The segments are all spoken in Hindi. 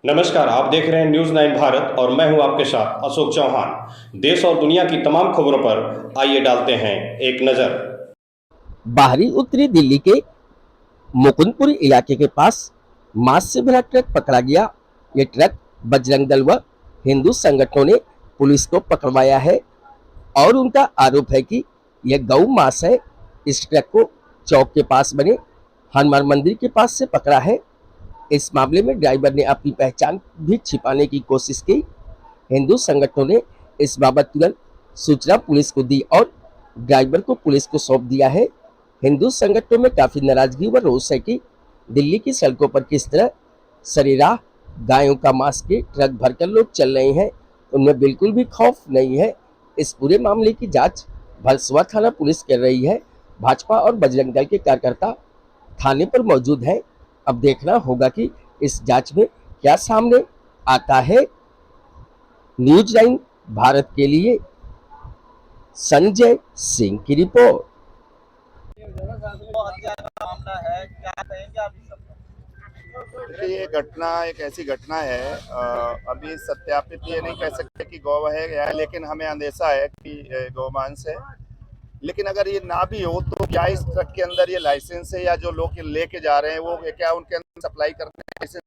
नमस्कार, आप देख रहे हैं न्यूज़ 9 भारत और मैं हूं आपके साथ अशोक चौहान। देश और दुनिया की तमाम खबरों पर आइए डालते हैं एक नज़र। बाहरी उत्तरी दिल्ली के मुकुंदपुर इलाके के पास मांस से भरा ट्रक पकड़ा गया। ये ट्रक बजरंग दल व हिंदू संगठनों ने पुलिस को पकड़वाया है और उनका आरोप है कि यह गौ मांस है। इस ट्रक को चौक के पास बने हनुमान मंदिर के पास से पकड़ा है। इस मामले में ड्राइवर ने अपनी पहचान भी छिपाने की कोशिश की। हिंदू संगठनों ने इस बाबत तुरंत सूचना पुलिस को दी और ड्राइवर को पुलिस को सौंप दिया है। हिंदू संगठनों में काफी नाराजगी व रोष है कि दिल्ली की सड़कों पर किस तरह सरेराह गायों का मांस के ट्रक भरकर लोग चल रहे हैं, उनमें बिल्कुल भी खौफ नहीं है। इस पूरे मामले की जांच भरसवा थाना पुलिस कर रही है। भाजपा और बजरंग दल के कार्यकर्ता थाने पर मौजूद हैं। अब देखना होगा कि इस जांच में क्या सामने आता है। न्यूज़ 9 भारत के लिए संजय सिंह की रिपोर्ट। हत्या का मामला है, क्या कहेंगे आप इस सब? ये घटना एक ऐसी घटना है, अभी सत्यापित ये नहीं कह सकते कि गौ है या है, लेकिन हमें अंदेशा है कि गौमांस है। लेकिन अगर ये ना भी हो तो क्या इस ट्रक के अंदर ये लाइसेंस है, या जो लोग लेके जा रहे हैं वो क्या उनके अंदर सप्लाई करने का लाइसेंस,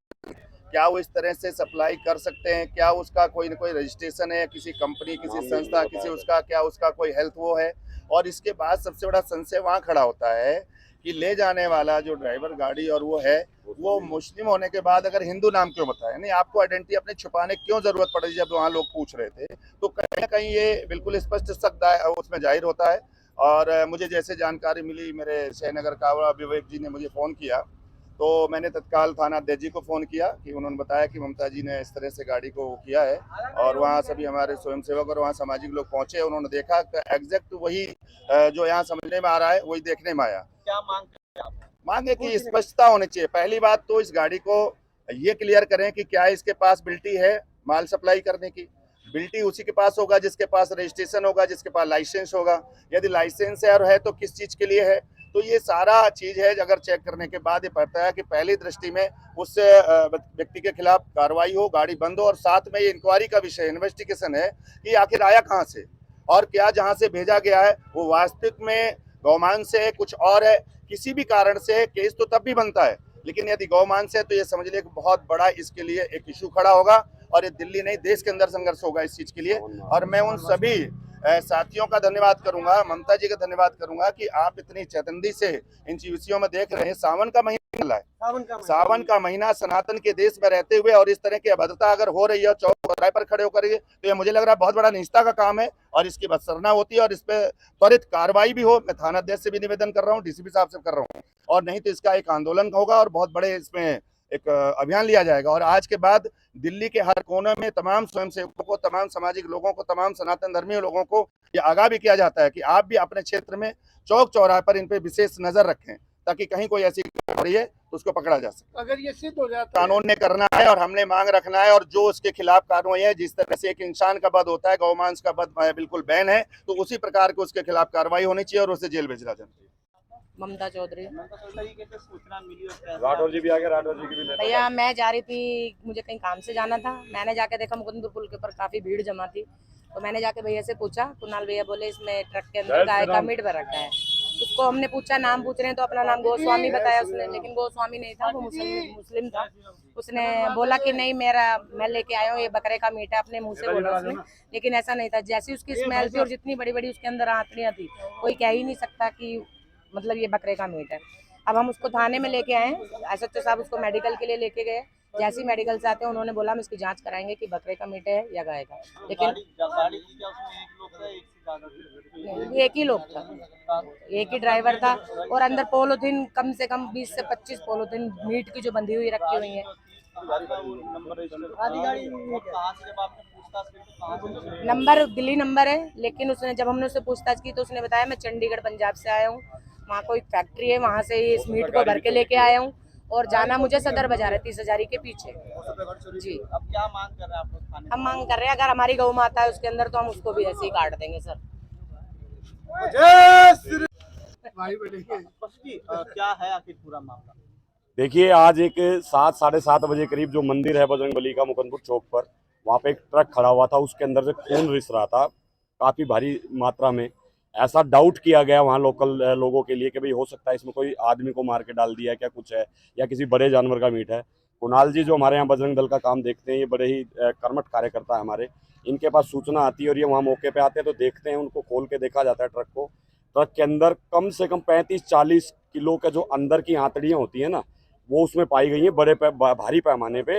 क्या वो इस तरह से सप्लाई कर सकते हैं, क्या उसका कोई न कोई रजिस्ट्रेशन है किसी कंपनी, किसी संस्था, किसी उसका, क्या उसका कोई हेल्थ वो है। और इसके बाद सबसे बड़ा संशय वहाँ खड़ा होता है कि ले जाने वाला जो ड्राइवर गाड़ी और वो है, वो मुस्लिम होने के बाद अगर हिंदू नाम क्यों बताया, नहीं आपको आइडेंटिटी अपने छुपाने की क्यों जरूरत पड़ रही है। जब वहाँ लोग पूछ रहे थे तो कहीं ना कहीं ये बिल्कुल स्पष्ट शक उसमें जाहिर होता है। और मुझे जैसे जानकारी मिली, मेरे श्रीनगर कावड़ा विवेक जी ने मुझे फ़ोन किया, तो मैंने तत्काल थाना अध्यक्ष जी को फ़ोन किया कि उन्होंने बताया कि ममता जी ने इस तरह से गाड़ी को किया है। और वहाँ सभी हमारे स्वयंसेवक और वहाँ सामाजिक लोग पहुँचे, उन्होंने देखा एग्जैक्ट वही जो यहाँ समझने में आ रहा है वही देखने में आया। क्या मांग करें आप? मांगे कि स्पष्टता होनी चाहिए। पहली बात तो इस गाड़ी को ये क्लियर करें कि क्या इसके पास बिल्टी है माल सप्लाई करने की। बिल्टी उसी के पास होगा जिसके पास रजिस्ट्रेशन होगा, जिसके पास लाइसेंस होगा। यदि लाइसेंस है और है तो किस चीज़ के लिए है, तो ये सारा चीज़ है। अगर चेक करने के बाद ये पड़ता है कि पहली दृष्टि में उस व्यक्ति के खिलाफ कार्रवाई हो, गाड़ी बंद हो। और साथ में ये इंक्वायरी का विषय, इन्वेस्टिगेशन है कि आखिर आया कहाँ से और क्या जहाँ से भेजा गया है वो वास्तविक में गौमांस है, कुछ और है। किसी भी कारण से केस तो तब भी बनता है, लेकिन यदि गौमांस है तो ये समझ लिया कि बहुत बड़ा इसके लिए एक इशू खड़ा होगा और ये दिल्ली नहीं देश के अंदर संघर्ष होगा इस चीज के लिए। और मैं उन सभी साथियों का धन्यवाद करूंगा, ममता जी का धन्यवाद करूंगा कि आप इतनी चेतंदी से इन विषयों में देख रहे हैं। सावन का महीना है, सावन का महीना सनातन के देश में रहते हुए और इस तरह की अभद्रता अगर हो रही है चौक चौराहे पर खड़े होकर, तो ये मुझे लग रहा है बहुत बड़ा निष्ठा का काम है और इसकी भत्सना होती है और इस पर त्वरित कार्रवाई भी हो। मैं थाना अध्यक्ष से भी निवेदन कर रहा हूँ, डीसीपी साहब से कर रहा हूँ, और नहीं तो इसका एक आंदोलन होगा और बहुत बड़े इसमें एक अभियान लिया जाएगा। और आज के बाद दिल्ली के हर कोने में तमाम स्वयंसेवकों को, तमाम सामाजिक लोगों को, तमाम सनातन धर्मी लोगों को ये आगाह भी किया जाता है कि आप भी अपने क्षेत्र में चौक चौराहे पर इन पे विशेष नजर रखें, ताकि कहीं कोई ऐसी हो रही है तो उसको पकड़ा जा सके। अगर ये सिद्ध हो जाता कानून ने करना है और हमने मांग रखना है, और जो उसके खिलाफ कार्रवाई है, जिस तरह से एक इंसान का वध होता है, गौमांस का वध बिल्कुल बैन है, तो उसी प्रकार के उसके खिलाफ कार्रवाई होनी चाहिए और उसे जेल भेजना चाहिए। ममता चौधरी। सूचना मिली और राठौर जी भी आ गए, राठौर जी की भी भैया मैं जा रही थी, मुझे कहीं काम से जाना था। मैंने जाके देखा मुकुंदपुर पुल के ऊपर काफी भीड़ जमा थी, तो मैंने जाके भैया से पूछा, कुणाल भैया बोले इसमें ट्रक के अंदर गाय का मीट भर रखा है। उसको हमने पूछा, नाम पूछ रहे हैं तो अपना नाम गोस्वामी बताया उसने, लेकिन गोस्वामी नहीं था, वो मुस्लिम था। उसने बोला कि नहीं मैं लेके आया हूँ, ये बकरे का मीट है, अपने मुंह से बोला उसने, लेकिन ऐसा नहीं था। जैसी उसकी स्मेल थी और जितनी बड़ी बड़ी उसके अंदर आंतड़ियां थी, कोई कह ही नहीं सकता कि मतलब ये बकरे का मीट है। अब हम उसको थाने में लेके आए, एसएचओ साहब उसको मेडिकल के लिए लेके गए। जैसे ही मेडिकल से आते हैं उन्होंने बोला हम इसकी जांच कराएंगे कि बकरे का मीट है या गाय का, लेकिन एक ही लोग था, एक ही ड्राइवर था। और अंदर पॉलीथीन कम से कम 20 से 25 पॉलीथीन मीट की जो बंधी हुई रखी हुई है। नंबर दिल्ली नंबर है, लेकिन उसने जब हमने उससे पूछताछ की तो उसने बताया मैं चंडीगढ़ पंजाब से आया हूँ, वहाँ कोई फैक्ट्री है, वहाँ से इस मीट को भर के लेके आया हूँ और जाना मुझे सदर बाजार है 30 हजारी के पीछे। जी अब क्या मांग कर रहे हैं आप लोग थाने? हम मांग कर रहे हैं अगर हमारी गौ माता है उसके अंदर तो हम उसको भी ऐसे ही काट देंगे सर। क्या है आखिर पूरा मामला? देखिए, आज एक 7-7:30 बजे करीब जो मंदिर है बजरंगबली का मुकुंदपुर चौक पर, वहाँ पे एक ट्रक खड़ा हुआ था, उसके अंदर से खून रिस रहा था काफ़ी भारी मात्रा में। ऐसा डाउट किया गया वहाँ लोकल लोगों के लिए कि भाई हो सकता है इसमें कोई आदमी को मार के डाल दिया है, क्या कुछ है, या किसी बड़े जानवर का मीट है। कुणाल जी जो हमारे यहाँ बजरंग दल का काम देखते हैं, ये बड़े ही कर्मठ कार्यकर्ता है हमारे। इनके पास सूचना आती है और ये वहाँ मौके पे आते हैं तो देखते हैं, उनको खोल के देखा जाता है ट्रक को। ट्रक के अंदर कम से कम 35-40 किलो का जो अंदर की आंतड़ियाँ होती हैं ना, वो उसमें पाई गई हैं भारी पैमाने पे।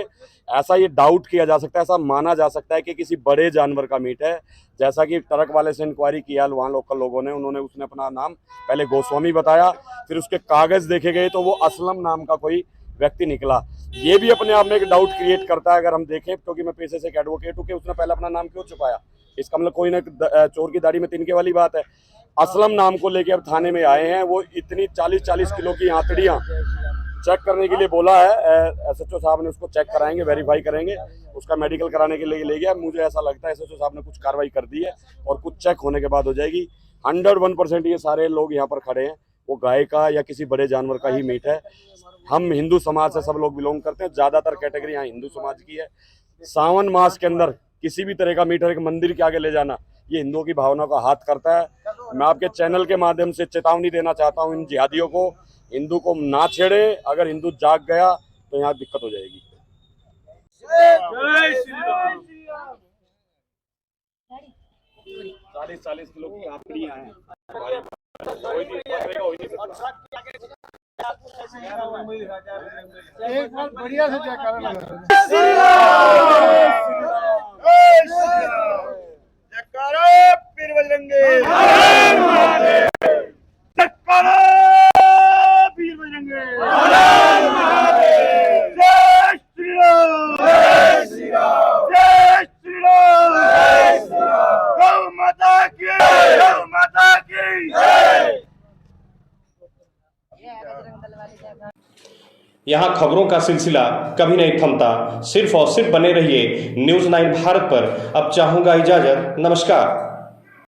ऐसा ये डाउट किया जा सकता है, ऐसा माना जा सकता है कि किसी बड़े जानवर का मीट है। जैसा कि ट्रक वाले से इंक्वायरी किया वहाँ लोकल लोगों ने, उसने अपना नाम पहले गोस्वामी बताया, फिर उसके कागज देखे गए तो वो असलम नाम का कोई व्यक्ति निकला। ये भी अपने आप में एक डाउट क्रिएट करता है अगर हम देखें, क्योंकि मैं पेशे से एक एडवोकेट हूँ, कि उसने पहले अपना नाम क्यों छुपाया। इसका मतलब कोई ना चोर की दाढ़ी में तिनके वाली बात है। असलम नाम को लेके अब थाने में आए हैं। वो इतनी 40-40 किलो की आंतड़ियाँ चेक करने के लिए बोला है। एसएचओ साहब ने उसको चेक कराएंगे, वेरीफाई करेंगे, उसका मेडिकल कराने के लिए ले गया। मुझे ऐसा लगता है एसएचओ साहब ने कुछ कार्रवाई कर दी है और कुछ चेक होने के बाद हो जाएगी। 101% ये सारे लोग यहाँ पर खड़े हैं, वो गाय का या किसी बड़े जानवर का ही मीट है। हम हिंदू समाज से सब लोग बिलोंग करते हैं, ज़्यादातर कैटेगरी यहाँ हिंदू समाज की है। सावन मास के अंदर किसी भी तरह का मीट एक मंदिर के आगे ले जाना, ये हिंदुओं की भावना का हाथ करता है। मैं आपके चैनल के माध्यम से चेतावनी देना चाहता हूँ इन जिहादियों को, हिंदू को ना छेड़े। अगर हिंदू जाग गया तो यहाँ दिक्कत हो जाएगी। 40 किलो की आंकड़ियां हैं। एक बार बढ़िया से चेक करना। जयकारा पीर बजरंगी, जयकारा पीर बजरंगी, जय श्री राम, जय श्री राम, जय श्री राम, जय श्री राम। गौ माता की, गौ माता की जय। यहाँ खबरों का सिलसिला कभी नहीं थमता। सिर्फ और सिर्फ बने रहिए न्यूज़ 9 भारत पर। अब चाहूँगा इजाज़त। नमस्कार।